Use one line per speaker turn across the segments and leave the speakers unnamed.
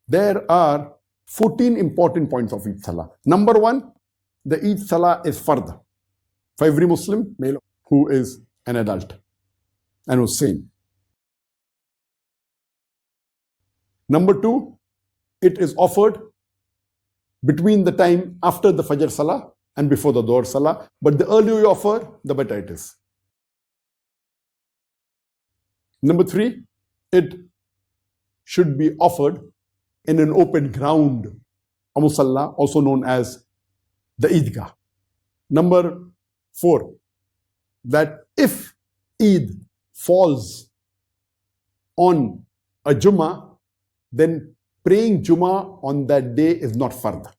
there are 14 important points of Eid Salah. Number one, the Eid Salah is fard for every Muslim male who is an adult and who's sane. Number two, it is offered between the time after the Fajr Salah and before the Dhuhr Salah, but the earlier you offer, the better it is. Number three, it should be offered in an open ground, a musalla, also known as the Eidgah. Number four, that if Eid falls on a Jummah, then praying Jummah on that day is not fard.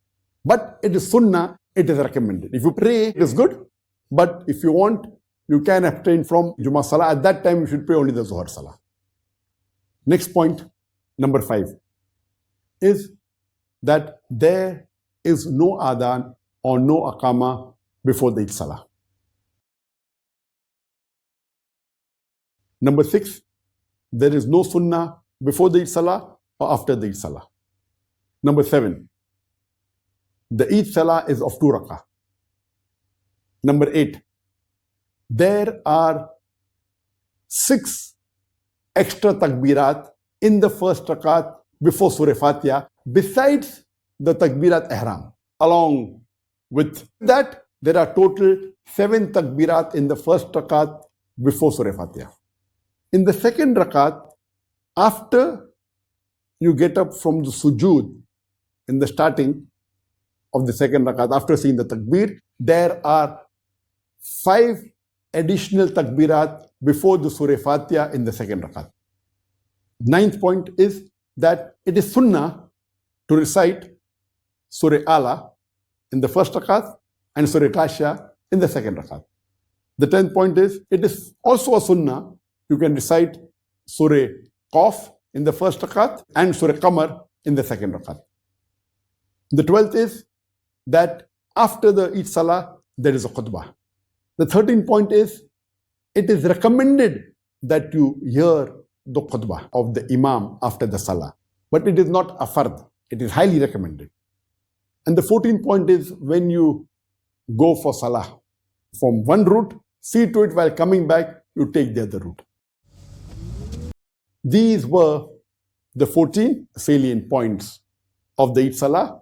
But it is sunnah, it is recommended. If you pray, it is good. But if you want, you can abstain from Jummah Salah. At that time, you should pray only the Zuhr Salah. Next point, number 5, is that there is no adhan or no aqama before the Eid Salah. Number 6, there is no sunnah before the Eid Salah or after the Eid Salah. Number 7, the Eid Salah is of 2 rakah. Number 8, there are 6 extra takbirat in the first rakat before Surah Fatiha, besides the takbirat ihram. Along with that, there are total 7 takbirat in the first rakat before Surah Fatiha. In the second rakat, after you get up from the sujood in the starting of the second rakat, after seeing the takbir, there are 5 additional takbirat before the Surah Fatiha in the second rakat. 9th point is that it is sunnah to recite Surah Ala in the first rakat and Surah Ghashiyah in the second rakat. The 10th point is it is also a sunnah. You can recite Surah Qaf in the first rakat and Surah Qamar in the second rakat. The 12th is that after the Eid Salah, there is a khutbah. The 13th point is it is recommended that you hear the khutbah of the Imam after the Salah, but it is not a fard. It is highly recommended. And the 14th point is when you go for Salah from one route, see to it while coming back, you take the other route. These were the 14 salient points of the Eid Salah.